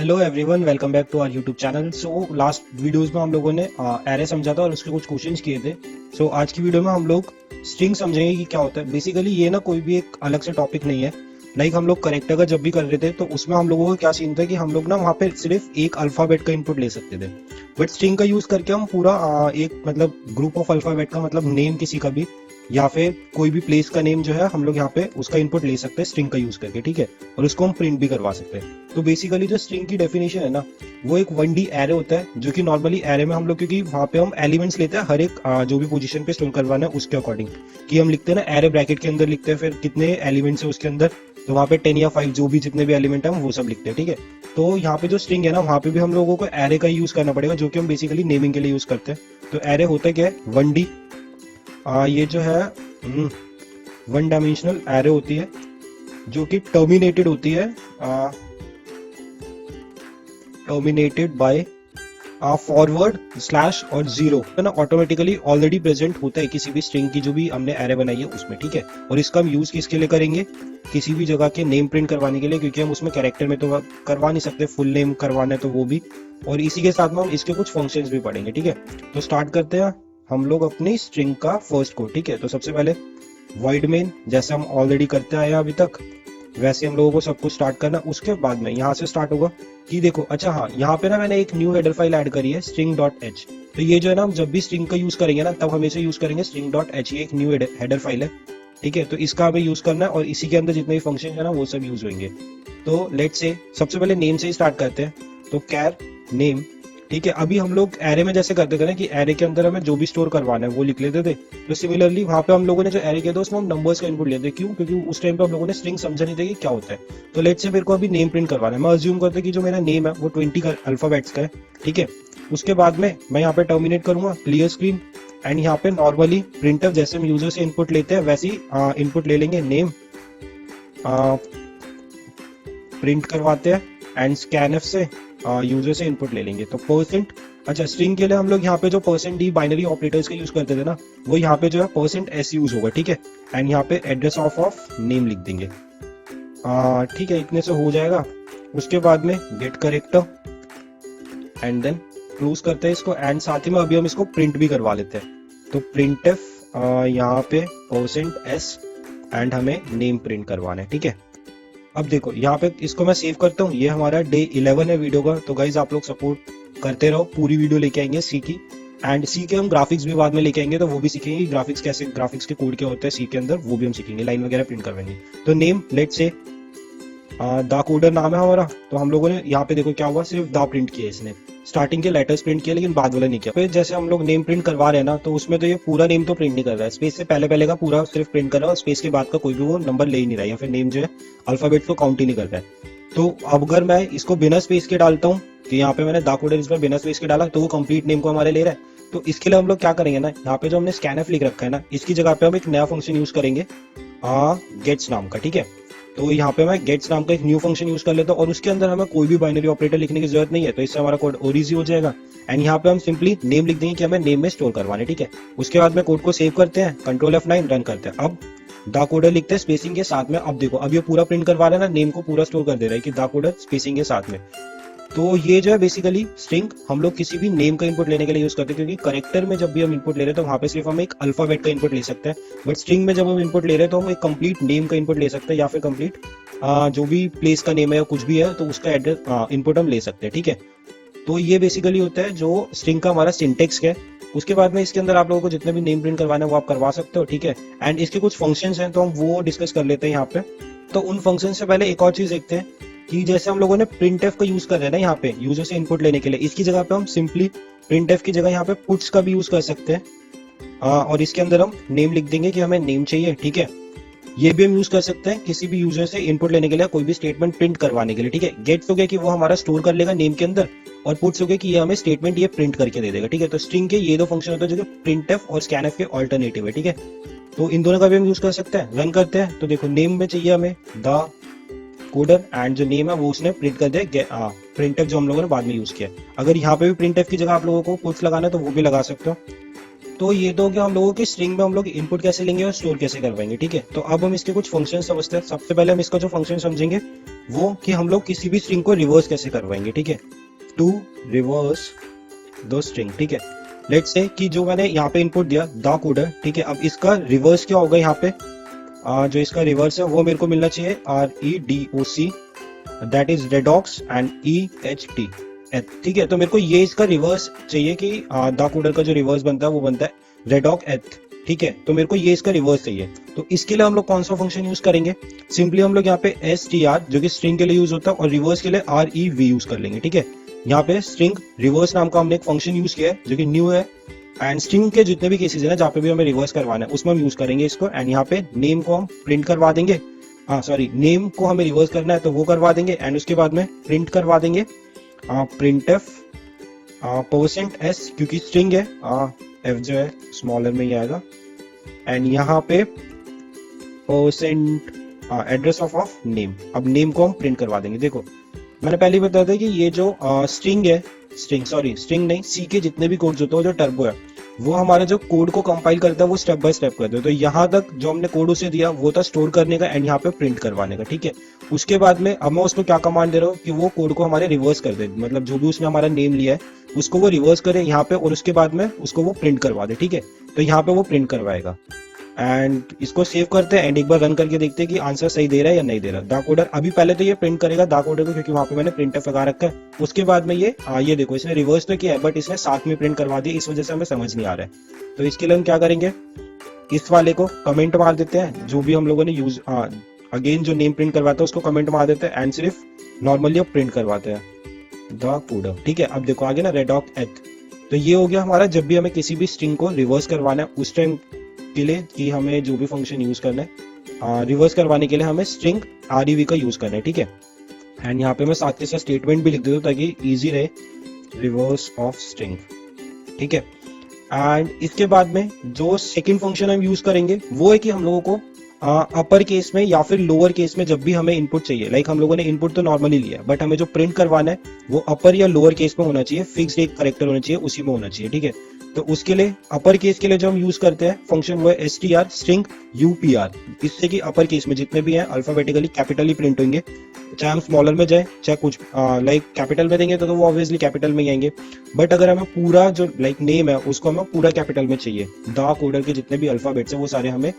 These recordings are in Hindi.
Hello everyone, welcome back to our YouTube channel. So last videos में हम लोगों ने एरे समझा था और उसके कुछ क्वेश्चंस किए थे। सो आज की वीडियो में हम लोग स्ट्रिंग समझेंगे कि क्या होता है। बेसिकली ये ना कोई भी एक अलग से टॉपिक नहीं है। लाइक हम लोग करेक्टर का जब भी कर रहे थे तो उसमें हम लोगों का क्या सीन था कि हम लोग ना वहाँ पे सिर्फ एक अल्फाबेट का इनपुट ले सकते थे। बट स्ट्रिंग का यूज करके हम पूरा एक मतलब ग्रुप ऑफ अल्फाबेट का मतलब नेम किसी का भी या फिर कोई भी प्लेस का नेम जो है हम लोग यहाँ पे उसका इनपुट ले सकते हैं स्ट्रिंग का यूज करके, ठीक है। और उसको हम प्रिंट भी करवा सकते हैं। तो बेसिकली जो स्ट्रिंग की डेफिनेशन है ना, वो एक 1D एरे होता है, जो कि नॉर्मली एरे में हम लोग, क्योंकि वहाँ पे हम एलिमेंट्स लेते हैं हर एक जो भी पोजीशन पे स्टोर करवाना है उसके अकॉर्डिंग, कि हम लिखते हैं ना एरे ब्रैकेट के अंदर लिखते हैं फिर कितने एलिमेंट्स है उसके अंदर, तो वहाँ पे 10 या 5 जो भी जितने भी एलिमेंट है हम वो सब लिखते हैं, ठीक है। तो यहाँ पे जो स्ट्रिंग है ना, वहाँ पे भी हम लोगों को एरे का यूज करना पड़ेगा, जो कि हम बेसिकली नेमिंग के लिए यूज करते हैं। तो एरे होता क्या है, 1D। ये जो है 1 डायमेंशनल एरे होती है, जो कि टर्मिनेटेड होती है टर्मिनेटेड बाय फॉरवर्ड स्लैश और जीरो, है ना। ऑटोमेटिकली ऑलरेडी प्रेजेंट होता है किसी भी स्ट्रिंग की जो भी हमने एरे बनाई है उसमें, ठीक है। और इसका हम यूज किसके लिए करेंगे, किसी भी जगह के नेम प्रिंट करवाने के लिए, क्योंकि हम उसमें कैरेक्टर में तो करवा नहीं सकते, फुल नेम करवाना है तो वो भी। और इसी के साथ में हम इसके कुछ फंक्शंस भी पढ़ेंगे, ठीक है। तो स्टार्ट करते हैं हम लोग अपनी स्ट्रिंग का फर्स्ट कोड, ठीक है। तो सबसे पहले void main, जैसे हम ऑलरेडी करते आए हैं अभी तक, वैसे हम लोगों को सब कुछ स्टार्ट करना। उसके बाद में यहाँ से स्टार्ट होगा कि देखो, अच्छा हाँ, यहाँ पे ना मैंने एक न्यू हेडर फाइल ऐड करी है string.h। तो ये जो है ना, हम जब भी स्ट्रिंग का यूज करेंगे ना, तब हमेशा यूज करेंगे string.h। ये एक न्यू हेडर फाइल है, ठीक है। तो इसका हमें यूज करना है और इसी के अंदर जितने भी फंक्शन है ना वो सब यूज होंगे। तो लेट्स से सबसे पहले नेम से ही स्टार्ट करते हैं। तो कैर नेम, ठीक है। अभी हम लोग एरे में जैसे करते थे ना कि एरे के अंदर हमें जो भी स्टोर करवाना है वो लिख लेते थे। तो सिमिलरली वहां पे हम लोगों ने जो एरे किया था उसमें हम नंबर्स का इनपुट लेते। क्यों? क्योंकि उस टाइम पे हम लोगों ने स्ट्रिंग समझा नहीं था कि क्या होता है। तो लेट्स से मेरे को अभी नेम प्रिंट करवाना है। मैं अज्यूम करता हूं कि जो मेरा नेम है वो 20 अल्फाबेट्स का है, ठीक है। उसके बाद में मैं यहाँ पे टर्मिनेट करूंगा क्लियर स्क्रीन, एंड यहाँ पे नॉर्मली प्रिंटफ जैसे हम यूजर से इनपुट लेते हैं वैसे ही इनपुट ले लेंगे, नेम प्रिंट करवाते हैं, एंड स्कैनफ से यूजर से इनपुट ले लेंगे। तो परसेंट, अच्छा स्ट्रिंग के लिए हम लोग यहाँ पे जो %d बाइनरी ऑपरेटर्स का यूज करते थे ना, वो यहाँ पे जो है %s यूज होगा, ठीक है। एंड यहाँ पे एड्रेस ऑफ नेम लिख देंगे, ठीक है। इतने से हो जाएगा। उसके बाद में get character, and then close करते हैं इसको। एंड साथ ही में अभी हम इसको प्रिंट भी करवा लेते हैं। तो प्रिंटफ यहाँ पे %s एंड हमें नेम प्रिंट करवाना है, ठीक है। अब देखो यहाँ पे इसको मैं सेव करता हूँ। ये हमारा डे 11 है वीडियो का। तो गाइज आप लोग सपोर्ट करते रहो, पूरी वीडियो लेके आएंगे सी की। एंड सी के हम ग्राफिक्स भी बाद में लेके आएंगे, तो वो भी सीखेंगे ग्राफिक्स कैसे, ग्राफिक्स के कोड क्या होता है सी के अंदर, वो भी हम सीखेंगे, लाइन वगैरह प्रिंट करवाएंगे। तो name let's say the coder नाम है हमारा। तो हम लोगों ने यहाँ पे देखो क्या हुआ, सिर्फ द प्रिंट किया इसने, स्टार्टिंग के लेटर्स प्रिंट किया लेकिन बाद वाला नहीं किया। फिर जैसे हम लोग नेम प्रिंट करवा रहे हैं ना, तो उसमें तो ये पूरा नेम तो प्रिंट नहीं कर रहा है, स्पेस से पहले पहले का पूरा सिर्फ प्रिंट कर रहा है, और स्पेस के बाद का कोई भी वो नंबर ले ही नहीं रहा है, या फिर नेम जो है अल्फाबेट को काउंट ही नहीं कर रहा है। तो अब अगर मैं इसको बिना स्पेस के डालता हूँ, कि यहाँ पे मैंने द कोडर इसमें बिना स्पेस के डाला, तो वो कंप्लीट नेम को हमारे ले रहा है। तो इसके लिए हम लोग क्या करेंगे ना, यहाँ पे जो हमने स्कैनफ लिख रखा है ना, इसकी जगह पे हम एक नया फंक्शन यूज करेंगे गेट्स नाम का, ठीक है। तो यहाँ पे मैं गेट्स नाम का एक न्यू फंक्शन यूज कर लेता हूँ, और उसके अंदर हमें कोई भी बाइनरी ऑपरेटर लिखने की जरूरत नहीं है, तो इससे हमारा कोड और इजी हो जाएगा। एंड यहाँ पे हम सिंपली नेम लिख देंगे कि हमें नेम में स्टोर करवाना है, ठीक है। उसके बाद में कोड को सेव करते हैं, Ctrl F9 रन करते हैं। अब द कोडर लिखते हैं स्पेसिंग के साथ में। अब देखो, अब ये पूरा प्रिंट करवा रहा है ना, नेम को पूरा स्टोर कर दे रहा है कि द कोडर स्पेसिंग के साथ में। तो ये जो है बेसिकली स्ट्रिंग हम लोग किसी भी नेम का इनपुट लेने के लिए यूज करते हैं, क्योंकि करेक्टर में जब भी हम इनपुट ले रहे हैं तो वहां पे सिर्फ हम एक अल्फाबेट का इनपुट ले सकते हैं। बट स्ट्रिंग में जब हम इनपुट ले रहे हैं तो हम एक कंप्लीट नेम का इनपुट ले सकते हैं, या फिर कंप्लीट जो भी प्लेस का नेम है या कुछ भी है तो उसका एड्रेस इनपुट हम ले सकते हैं, ठीक है। तो ये बेसिकली होता है जो स्ट्रिंग का हमारा सिंटेक्स है। उसके बाद में इसके अंदर आप लोगों को जितने भी नेम प्रिंट करवाना है वो आप करवा सकते हो, ठीक है। एंड इसके कुछ फंक्शंस हैं तो हम वो डिस्कस कर लेते हैं यहाँ पे। तो उन फंक्शन से पहले एक और चीज देखते हैं कि जैसे हम लोगों ने printf का यूज कर रहे हैं ना यहाँ पे यूजर से इनपुट लेने के लिए, इसकी जगह पे हम सिंपली printf की जगह यहाँ पे puts का भी यूज कर सकते हैं। और इसके अंदर हम नेम लिख देंगे कि हमें नेम चाहिए, ठीक है। ये भी हम यूज कर सकते हैं किसी भी यूजर से इनपुट लेने के लिए, कोई भी स्टेटमेंट प्रिंट करवाने के लिए, ठीक है। गेट्स हो गया कि वो हमारा स्टोर कर लेगा नेम के अंदर, और पुट्स हो गया कि ये हमें स्टेटमेंट ये प्रिंट करके दे देगा, ठीक है। तो स्ट्रिंग के ये दो फंक्शन होते हैं जो कि printf और scanf के ऑल्टरनेटिव है, ठीक है। तो इन दोनों का भी हम यूज कर सकते हैं। रन करते हैं। तो देखो नेम में चाहिए हमें द कोडर, एंड जो नेम है वो उसने प्रिंट कर दिया, प्रिंटफ जो हम लोगों ने बाद में यूज किया। अगर यहाँ पे भी प्रिंटफ की जगह आप लोगों को पुट्स लगाना है तो वो भी लगा सकते हो। तो ये तो क्या हम लोगों की स्ट्रिंग में हम लोग इनपुट कैसे लेंगे और स्टोर कैसे करवाएंगे, ठीक है। तो अब हम इसके कुछ फंक्शन समझते हैं। सबसे पहले हम इसका जो फंक्शन समझेंगे वो कि हम लोग किसी भी स्ट्रिंग को रिवर्स कैसे करवाएंगे, ठीक है, टू रिवर्स दो स्ट्रिंग, ठीक है। लेट्स से कि जो मैंने यहाँ पे इनपुट दिया द कोडर, ठीक है, अब इसका रिवर्स क्या होगा यहाँ पे, जो इसका रिवर्स है वो मेरे को मिलना चाहिए REDOC, that is redox and EHT, ठीक है। तो मेरे को ये इसका रिवर्स चाहिए कि द कोडर का जो रिवर्स बनता है वो बनता है रेडॉक एथ, ठीक है। तो मेरे को ये इसका रिवर्स चाहिए, तो इसके लिए हम लोग कौन सा फंक्शन यूज करेंगे, सिंपली हम लोग यहाँ पे str जो कि स्ट्रिंग के लिए यूज होता है और रिवर्स के लिए REV यूज कर लेंगे, ठीक है। यहाँ पे स्ट्रिंग रिवर्स नाम का हमने एक फंक्शन यूज किया है जो कि न्यू है, एंड स्ट्रिंग के जितने भी केसेस है ना जहाँ पे भी हमें रिवर्स करवाना है उसमें हम यूज करेंगे इसको, एंड यहाँ पे नेम को हम प्रिंट करवा देंगे, सॉरी नेम को हमें रिवर्स करना है तो वो करवा देंगे, एंड उसके बाद में प्रिंट करवा देंगे printf %s, क्योंकि स्ट्रिंग है, f जो है स्मॉलर में ही आएगा, एंड यहाँ पे एड्रेस ऑफ नेम, अब नेम को हम प्रिंट करवा देंगे। देखो मैंने पहले ही बताया था कि ये जो स्ट्रिंग है, स्ट्रिंग नहीं, सी के जितने भी कोड्स होते हैं जो टर्बो है वो हमारा जो कोड को कंपाइल करता है वो स्टेप बाय स्टेप करता है। तो यहाँ तक जो हमने कोड उसे दिया वो था स्टोर करने का एंड यहाँ पे प्रिंट करवाने का, ठीक है। उसके बाद में अब मैं उसको क्या कमांड दे रहा हूँ कि वो कोड को हमारे रिवर्स कर दे, मतलब जो भी उसने हमारा नेम लिया है उसको वो रिवर्स करे यहाँ पे और उसके बाद में उसको वो प्रिंट करवा दे, ठीक है। तो यहाँ पे वो प्रिंट करवाएगा, एंड इसको सेव करते हैं एंड एक बार रन करके देखते हैं कि आंसर सही दे रहा है या नहीं दे रहा। द कोडर अभी पहले तो ये प्रिंट करेगा द कोडर को, क्योंकि वहां पे मैंने प्रिंटफ लगा रखा है। उसके बाद में ये देखो इसने रिवर्स तो किया है बट इसने साथ में प्रिंट करवा दिया, इस वजह से हमें समझ नहीं आ रहा है। तो इसके लिए हम क्या करेंगे, इस वाले को कमेंट मार देते हैं, जो भी हम लोगों ने यूज अगेन जो नेम प्रिंट करवाता है उसको कमेंट मार देते हैं एंड सिर्फ नॉर्मली अब प्रिंट करवाते हैं द कोडर, ठीक है। अब देखो आगे ना रेडॉक एथ, तो ये हो गया हमारा जब भी हमें किसी भी स्ट्रिंग को रिवर्स करवाना है उस टाइम के लिए कि हमें जो भी फंक्शन यूज करना है रिवर्स करवाने के लिए हमें स्ट्रिंग REV का यूज करना है, ठीक है। एंड यहाँ पे मैं साथ के साथ स्टेटमेंट भी लिख देता हूँ ताकि इजी रहे, रिवर्स ऑफ स्ट्रिंग, ठीक है। एंड इसके बाद में जो सेकंड फंक्शन हम यूज करेंगे वो है कि हम लोगों को अपर केस में या फिर लोअर केस में जब भी हमें इनपुट चाहिए, लाइक हम लोगों ने इनपुट तो नॉर्मली लिया बट हमें जो प्रिंट करवाना है वो अपर या लोअर केस में होना चाहिए, फिक्स्ड एक कैरेक्टर होना चाहिए, उसी में होना चाहिए, ठीक है। तो उसके लिए अपर केस के लिए जो हम यूज करते हैं फंक्शन वो है str स्ट्रिंग UPR, इससे कि अपर केस में जितने भी हैं अल्फाबेटिकली कैपिटली प्रिंट होंगे, चाहे हम स्मॉलर में जाए चाहे कुछ लाइक कैपिटल में देंगे तो वो ऑब्वियसली कैपिटल में ही आएंगे, बट अगर हमें पूरा जो लाइक नेम है उसको हमें पूरा कैपिटल में चाहिए, द कोडर के जितने भी अल्फाबेट्स है वो सारे हमें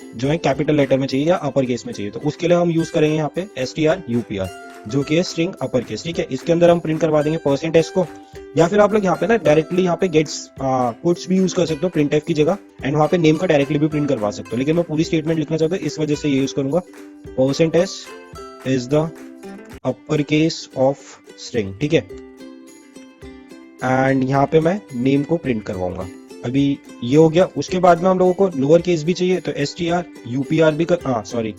जो है कैपिटल लेटर में चाहिए या अपर केस में चाहिए। तो उसके लिए हम यूज करेंगे यहाँ पे str UPR जो कि है स्ट्रिंग अपर केस, ठीक है। इसके अंदर हम प्रिंट करवा देंगे %s को, या फिर आप लोग यहाँ पे ना डायरेक्टली यहाँ पे गेट्स पुट्स भी यूज कर सकते हो printf की जगह, एंड वहाँ पे नेम का डायरेक्टली भी प्रिंट करवा सकते हो, लेकिन मैं पूरी स्टेटमेंट लिखना चाहता हूँ इस वजह से ये यूज करूंगा %s is the upper case of string, ठीक है। एंड यहाँ पे मैं नेम को प्रिंट करवाऊंगा। अभी ये हो गया, उसके बाद में हम लोगों को लोअर केस भी चाहिए तो str UPR भी सॉरी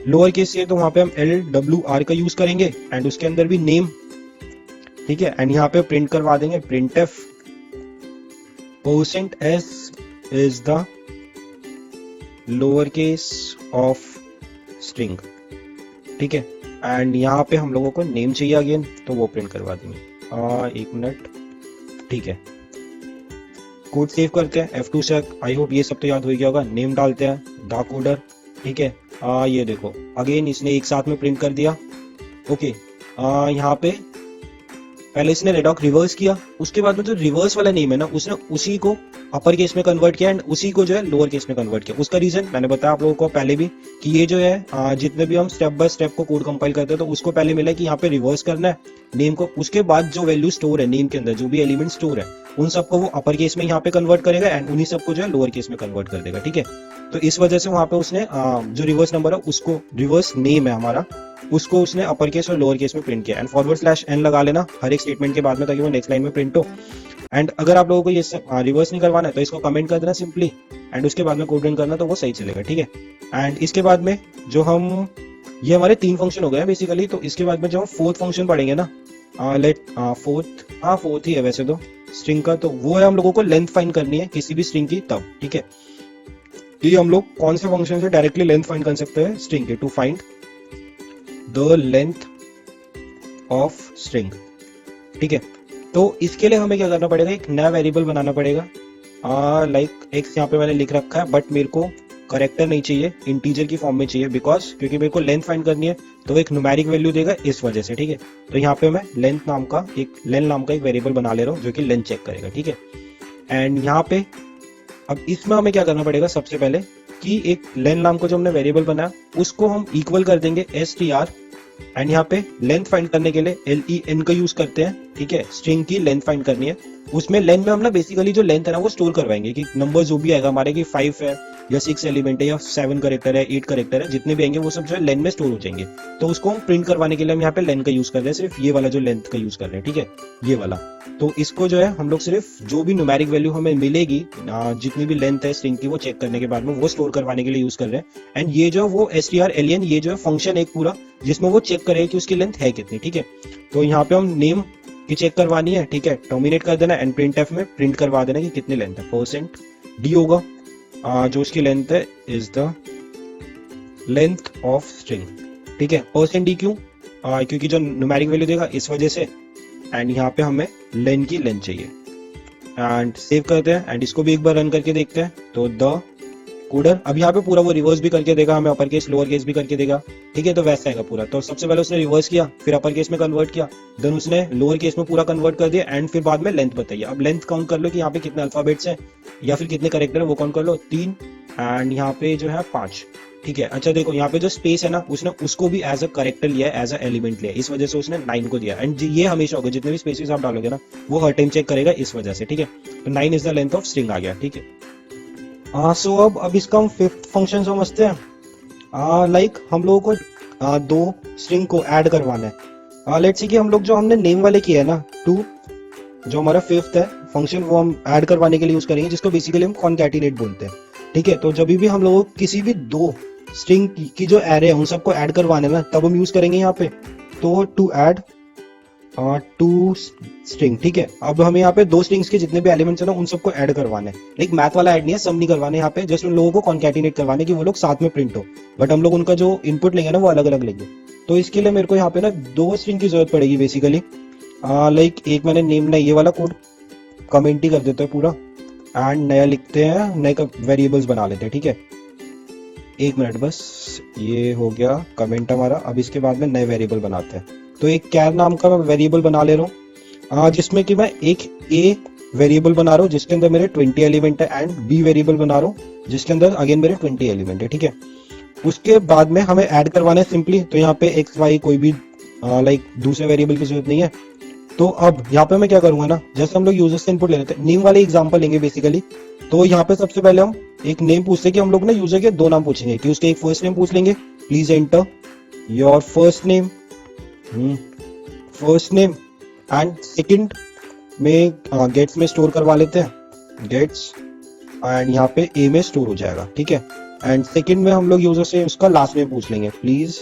लोअर केस चाहिए तो वहां पे हम LWR का यूज करेंगे एंड उसके अंदर भी नेम, ठीक है। एंड यहाँ पे प्रिंट करवा देंगे printf %s is the lower case of string, ठीक है। एंड यहाँ पे हम लोगों को नेम चाहिए अगेन तो वो प्रिंट करवा देंगे। एक मिनट, ठीक है। कोड सेव करते हैं F2 से, आई होप ये सब तो याद हो गया होगा। नेम डालते हैं द कोडर, ठीक है। ये देखो अगेन इसने एक साथ में प्रिंट कर दिया, ओके। यहाँ पे पहले इसने रेडॉक रिवर्स किया, उसके बाद में जो रिवर्स वाला नेम है ना उसने उसी को अपर केस में कन्वर्ट किया एंड उसी को जो है लोअर केस में कन्वर्ट किया। उसका रीजन मैंने बताया आप लोगों को पहले भी कि ये जो है जितने भी हम स्टेप बाय स्टेप को कोड कंपाइल करते हैं तो उसको पहले मिला कि यहाँ पे रिवर्स करना है नेम को, उसके बाद जो वैल्यू स्टोर है नेम के अंदर जो भी एलिमेंट स्टोर है उन सबको वो अपर केस में यहाँ पे कन्वर्ट करेगा एंड उन्हीं सबको जो है लोअर केस में कन्वर्ट कर देगा, ठीक है। तो इस वजह से वहां पे उसने जो रिवर्स नंबर है उसको, रिवर्स नेम है हमारा, उसको उसने अपर केस और लोअर केस में प्रिंट किया एंड /n लगा लेना हर एक स्टेटमेंट के बाद में ताकि वो नेक्स्ट लाइन में प्रिंट हो। एंड अगर आप लोगों को ये रिवर्स नहीं करवाना है तो इसको कमेंट कर देना सिंपली एंड उसके बाद में कोड रन करना तो वो सही चलेगा, ठीक है। एंड इसके बाद में जो हम, ये हमारे 3 फंक्शन हो गए बेसिकली, तो इसके बाद में जो हम 4th फंक्शन पढ़ेंगे ना, फोर्थ ही है वैसे तो स्ट्रिंग का, तो वो है हम लोगों को लेंथ फाइंड करनी है किसी भी स्ट्रिंग की तब, ठीक है। ये हम लोग कौन से फंक्शन से डायरेक्टली लेंथ फाइंड कर सकते हैं स्ट्रिंग के, to find the length of string, ठीक है। तो इसके लिए हमें क्या करना पड़ेगा, एक नया वेरिएबल बनाना पड़ेगा, लाइक x यहाँ पे मैंने लिख रखा है बट मेरे को करेक्टर नहीं चाहिए, इंटीजर की फॉर्म में चाहिए, बिकॉज क्योंकि मेरे को लेंथ फाइंड करनी है तो वो एक न्यूमेरिक वैल्यू देगा इस वजह से, ठीक है। तो यहाँ पे मैं लेंथ नाम का एक वेरिएबल बना ले रहा हूँ जो कि लेंथ चेक करेगा, ठीक है। एंड यहाँ पे अब इसमें हमें क्या करना पड़ेगा, सबसे पहले कि एक लेंथ नाम का जो हमने वेरिएबल बनाया उसको हम इक्वल कर देंगे str, एंड यहाँ पे लेंथ फाइंड करने के लिए len का यूज करते हैं, ठीक है। स्ट्रिंग की लेंथ फाइंड करनी है, उसमें लेंथ में हम ना बेसिकली जो लेंथ है ना वो स्टोर करवाएंगे कि नंबर जो भी आएगा हमारे कि 5 है या 6 एलिमेंट है या 7 करेक्टर है 8 करेक्टर है, जितने भी आएंगे वो सब जो है लेंथ में स्टोर हो जाएंगे। तो उसको हम प्रिंट करवाने के लिए हम यहाँ पे लेंथ का यूज कर रहे हैं, सिर्फ ये वाला जो लेंथ का यूज कर रहे हैं, ठीक है, ये वाला। तो इसको जो है हम लोग सिर्फ जो भी न्यूमेरिक वैल्यू हमें मिलेगी जितनी भी लेंथ है स्ट्रिंग की वो चेक करने के बाद में वो स्टोर करवाने के लिए यूज कर रहे हैं। एंड ये जो वो strlen ये जो है फंक्शन एक पूरा जिसमें वो चेक करेगा कि उसकी लेंथ है कितनी, ठीक है। तो यहाँ पे हम नेम की चेक करवानी है, ठीक है, टर्मिनेट कर देना एंड प्रिंटफ में प्रिंट करवा देना कि कितनी लेंथ है। %d होगा जो उसकी लेंथ है is the length of string, ठीक है। %d क्यों, क्योंकि जो न्यूमेरिक वैल्यू देगा इस वजह से। एंड यहाँ पे हमें लेन की लेंथ चाहिए एंड सेव करते हैं एंड इसको भी एक बार रन करके देखते हैं। तो द कोडर अब यहाँ पे पूरा वो रिवर्स भी करके देगा, हमें अपर केस लोअर केस भी करके देगा, ठीक है। तो वैसा आएगा पूरा। तो सबसे पहले उसने रिवर्स किया, फिर अपर केस में कन्वर्ट किया, देन उसने लोअर केस में पूरा कन्वर्ट कर दिया एंड फिर बाद में लेंथ बताइए। अब लेंथ काउंट कर लो कि यहाँ पे कितने अल्फाबेट्स हैं या फिर कितने करेक्टर है वो काउंट कर लो, 3 एंड यहाँ पे जो है 5, ठीक है। अच्छा देखो यहाँ पे जो स्पेस है ना उसने उसको भी एज अ करेक्टर लिया है, एज अ एलिमेंट लिया है, इस वजह से उसने 9 को दिया। एंड ये हमेशा होगा, जितने भी स्पेसेस आप डालोगे ना वो हर टाइम चेक करेगा इस वजह से, ठीक है। तो 9 is the length of string आ गया, ठीक है। सो अब इसका हम फिफ्थ फंक्शन समझते हैं। लाइक हम लोगों को दो स्ट्रिंग को ऐड करवाना है। लेट्स सी कि हम लोग जो हमने नेम वाले किया है ना 2, जो हमारा फिफ्थ है फंक्शन वो हम ऐड करवाने के लिए यूज करेंगे, जिसको बेसिकली हम कॉन्कैटिनेट बोलते हैं, ठीक है। तो जब भी हम लोग किसी भी दो स्ट्रिंग की जो एरे है उन सबको ऐड करवाने में तब हम यूज करेंगे यहाँ पे तो टू ऐड टू स्ट्रिंग, ठीक है। अब हमें यहाँ पे दो स्ट्रिंग्स के जितने भी एलिमेंट्स है ना उन सबको ऐड करवाने हैं। लाइक मैथ वाला ऐड नहीं है, सम नहीं करवाने, यहाँ पे जस्ट उन लोगों को कॉन्कैटिनेट करवाने की वो लोग साथ में प्रिंट हो, बट हम लोग उनका जो इनपुट लेंगे ना वो अलग अलग लेंगे। तो इसके लिए मेरे को यहाँ पे ना दो स्ट्रिंग की जरूरत पड़ेगी बेसिकली। लाइक एक मैंने नेम ना ये वाला कोड कमेंट ही कर देते हैं पूरा एंड नया लिखते हैं, नए वेरिएबल्स बना लेते हैं, ठीक है। एक मिनट बस, ये हो गया कमेंट हमारा। अब इसके बाद में नए वेरिएबल बनाते हैं। तो एक कैर नाम का मैं वेरिएबल बना ले रहा हूँ जिसमें कि मैं एक ए वेरिएबल बना रहा हूँ जिसके अंदर मेरे 20 एलिमेंट है एंड बी वेरिएबल बना रहा हूँ जिसके अंदर अगेन मेरे 20 एलिमेंट है, ठीक है। उसके बाद में हमें ऐड करवाना है सिंपली, तो यहाँ पे एक्स वाई कोई भी लाइक दूसरे वेरिएबल की जरूरत नहीं है। तो अब यहाँ पे मैं क्या करूंगा ना, जैसे हम लोग यूजर से इनपुट ले लेते हैं, नेम वाले एग्जांपल लेंगे बेसिकली। तो यहाँ पे सबसे पहले हम एक नेम पूछते हैं कि हम लोग ना यूजर के दो नाम पूछेंगे कि उसके एक फर्स्ट नेम पूछ लेंगे, please enter your first name, first name and second में गेट्स में स्टोर करवा लेते हैं, गेट्स एंड यहाँ पे ए में स्टोर हो जाएगा, ठीक है। एंड सेकंड में हम लोग यूजर से उसका लास्ट नेम पूछ लेंगे, please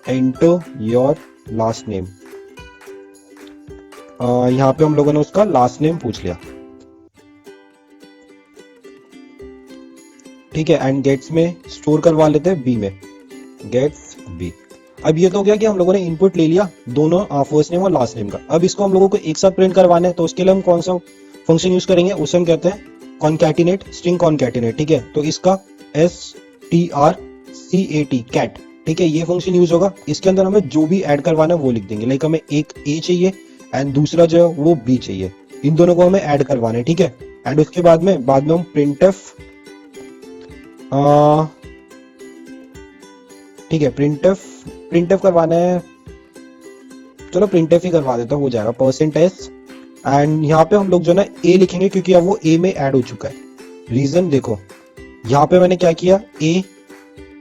enter your last name. यहाँ पे हम लोगों ने उसका लास्ट नेम पूछ लिया, ठीक है। एंड गेट्स में स्टोर करवा लेते हैं बी में, गेट्स बी। अब ये तो हो गया कि हम लोगों ने इनपुट ले लिया दोनों फर्स्ट नेम और लास्ट नेम का। अब इसको हम लोगों को एक साथ प्रिंट करवाना है, तो उसके लिए हम कौन सा फंक्शन यूज करेंगे, उसे हम कहते हैं कॉन्कैटिनेट, स्ट्रिंग कॉन्कैटिनेट, ठीक है। तो इसका STRCAT कैट, ठीक है, ये फंक्शन यूज होगा। इसके अंदर हमें जो भी ऐड करवाना है वो लिख देंगे। लाइक हमें एक ए चाहिए एंड दूसरा जो है वो बी चाहिए, इन दोनों को हमें ऐड करवाना है, ठीक है। एंड उसके बाद में हम प्रिंटफ, ठीक है, प्रिंटफ करवाना है, चलो प्रिंटफ ही करवा देता हूँ, हो जाएगा %s। एंड यहाँ पे हम लोग जो ना ए लिखेंगे क्योंकि अब वो ए में ऐड हो चुका है। रीजन देखो, यहाँ पे मैंने क्या किया, a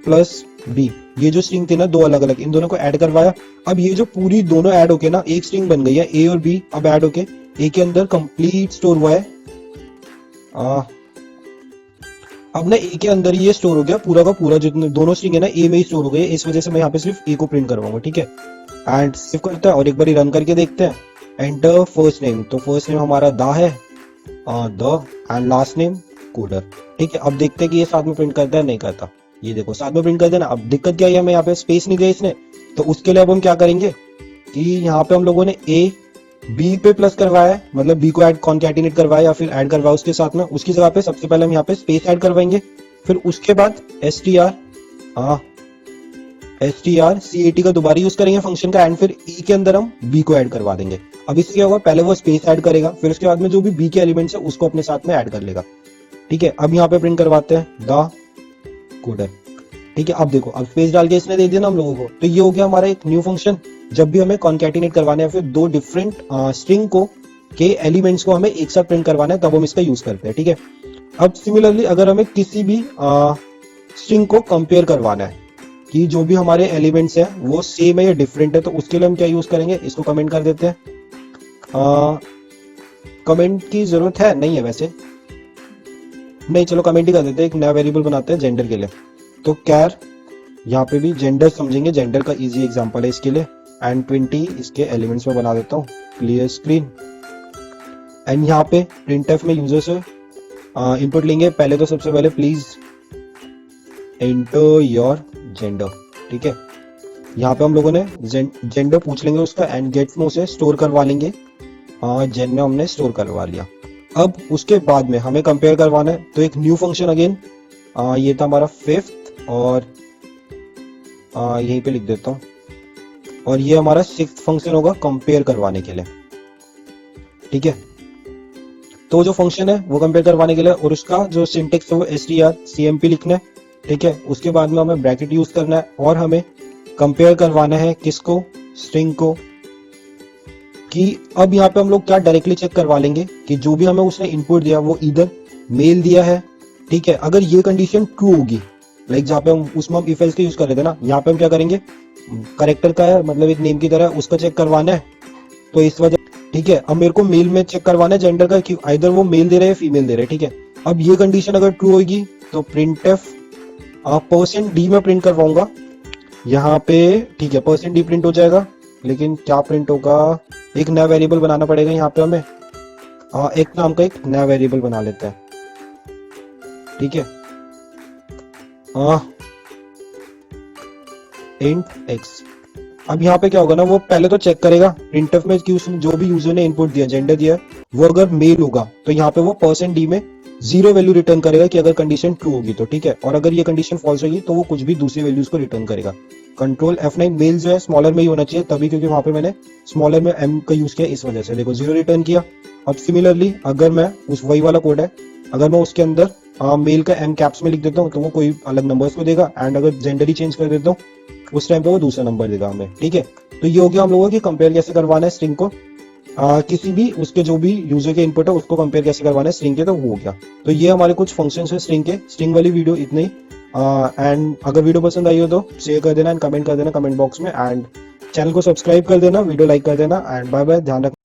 प्लस बी, ये जो स्ट्रिंग थी ना दो अलग अलग, इन दोनों को ऐड करवाया। अब ये जो पूरी दोनों ऐड होके ना एक स्ट्रिंग बन गई है, ए और बी अब ऐड होके ए के अंदर कंप्लीट स्टोर हुआ है। अब ना ए के अंदर ये स्टोर हो गया पूरा का पूरा, जितने दोनों स्ट्रिंग है ना ए में ही स्टोर हो गए, इस वजह से मैं यहाँ पे सिर्फ ए को प्रिंट करवाऊंगा, ठीक है। एंड सेव करते हैं और एक बार रन करके देखते हैं। एंटर फर्स्ट नेम, तो फर्स्ट नेम हमारा दा है, the end last name coder, ठीक है। अब देखते हैं कि ये साथ में प्रिंट करता है नहीं करता, ये देखो साथ में प्रिंट कर देना। अब दिक्कत क्या है, हमें यहाँ पे स्पेस नहीं दिया इसने, तो उसके लिए अब हम क्या करेंगे कि यहाँ पे हम लोगों ने ए बी पे प्लस करवाया है, मतलब बी को ऐड कॉन्कैटिनेट करवाया या फिर ऐड करवाया उसके साथ में, उसकी जगह पे सबसे पहले हम यहाँ पे स्पेस ऐड करवाएंगे फिर उसके बाद str str का दोबारा यूज करेंगे फंक्शन का, एंड फिर e के अंदर हम b को ऐड करवा देंगे। अब इससे क्या होगा, पहले वो स्पेस ऐड करेगा, फिर उसके बाद में जो भी b के एलिमेंट्स है उसको अपने साथ में ऐड कर लेगा। ठीक है, अब यहाँ पे प्रिंट करवाते हैं द कोडर। ठीक है, अब देखो, अब स्पेस डाल के इसने दे दिया ना हम लोगों को, तो ये हो गया हमारा एक न्यू फंक्शन। जब भी हमें कॉन्कैटिनेट करवाना है, फिर दो डिफरेंट स्ट्रिंग को के एलिमेंट्स को हमें एक साथ प्रिंट करवाना है, तब हम इसका यूज करते हैं। ठीक है, अब सिमिलरली अगर हमें किसी भी स्ट्रिंग को कंपेयर करवाना है कि जो भी हमारे एलिमेंट्स हैं वो सेम है या डिफरेंट है, तो उसके लिए हम क्या यूज करेंगे, इसको कमेंट कर देते हैं। कमेंट की जरूरत है नहीं है वैसे, नहीं चलो कमेंट ही कर देते हैं। एक नया वेरिएबल बनाते हैं जेंडर के लिए, तो कैर, यहाँ पे भी जेंडर समझेंगे, जेंडर का इजी एग्जांपल है इसके लिए, एंड 20 इसके एलिमेंट्स में बना देता हूँ, क्लियर स्क्रीन। एंड यहाँ पे printf में यूजर से इनपुट लेंगे। पहले तो सबसे पहले प्लीज एंटर योर जेंडर। ठीक है, यहाँ पे हम लोगों ने जेंडर पूछ लेंगे उसका, एंड गेट में उसे स्टोर करवा लेंगे। जेन में हमने स्टोर करवा लिया। अब उसके बाद में हमें कंपेयर करवाना है, तो एक न्यू फंक्शन अगेन, ये था हमारा 5th, और यहीं पे लिख देता हूँ, और ये हमारा 6th फंक्शन होगा कंपेयर करवाने के लिए। ठीक है, तो जो फंक्शन है वो कंपेयर करवाने के लिए, और उसका जो सिंटेक्स है वो strcmp लिखना है। ठीक है, उसके बाद में हमें ब्रैकेट यूज करना है, और हमें कंपेयर करवाना है किसको, स्ट्रिंग को, कि अब यहाँ पे हम लोग क्या डायरेक्टली चेक करवा लेंगे कि जो भी हमें उसने इनपुट दिया वो इधर मेल दिया है। ठीक है, अगर ये कंडीशन ट्रू होगी, लाइक जहाँ पे हम उसमें हम इफ एल्स का यूज कर रहे थे ना, यहाँ पे हम क्या करेंगे, करेक्टर का है मतलब एक नेम की तरह उसका चेक करवाना है, तो इस वजह। ठीक है, अब मेरे को मेल में चेक करवाना है जेंडर का, कि आइदर वो मेल दे रहे हैं फीमेल दे रहे हैं। ठीक है, अब ये कंडीशन अगर ट्रू होगी तो printf %d में प्रिंट करवाऊंगा यहाँ पे। ठीक है, %d प्रिंट हो जाएगा, लेकिन क्या प्रिंट होगा, एक नया वेरिएबल बनाना पड़ेगा यहाँ पे हमें। एक नाम का एक नया वेरिएबल बना लेते हैं। ठीक है, int x। अब यहाँ पे क्या होगा ना, वो पहले तो चेक करेगा printf में कि उसने जो भी यूजर ने इनपुट दिया, जेंडर दिया है, वो अगर मेल होगा तो यहाँ पे वो %d में 0 वैल्यू रिटर्न करेगा कि अगर कंडीशन ट्रू होगी तो। ठीक है, और अगर ये कंडीशन फॉल्स होगी तो वो कुछ भी दूसरी वैल्यूज को रिटर्न करेगा। कंट्रोल F9, मेल जो है स्मॉलर में ही होना चाहिए तभी, क्योंकि वहां पे मैंने स्मॉलर में m का यूज किया, इस वजह से देखो 0 रिटर्न किया। अब सिमिलरली अगर मैं उस वही वाला कोड है, अगर मैं उसके अंदर मेल का m कैप्स में लिख देता हूँ तो वो कोई अलग नंबर्स को देगा, एंड अगर जेंडर ही चेंज कर देता हूँ उस टाइम पे वो दूसरा नंबर देगा हमें। ठीक है, तो ये हो गया हम लोगों की कंपेयर कैसे करवाना है स्ट्रिंग को, किसी भी उसके जो भी यूजर के इनपुट है उसको कंपेयर कैसे करवाना है स्ट्रिंग के, तो वो हो गया। तो ये हमारे कुछ फंक्शंस है स्ट्रिंग के। स्ट्रिंग वाली वीडियो इतनी ही, एंड अगर वीडियो पसंद आई हो तो शेयर कर देना एंड कमेंट कर देना कमेंट बॉक्स में, एंड चैनल को सब्सक्राइब कर देना, वीडियो लाइक कर देना, एंड बाय बाय, ध्यान रखना।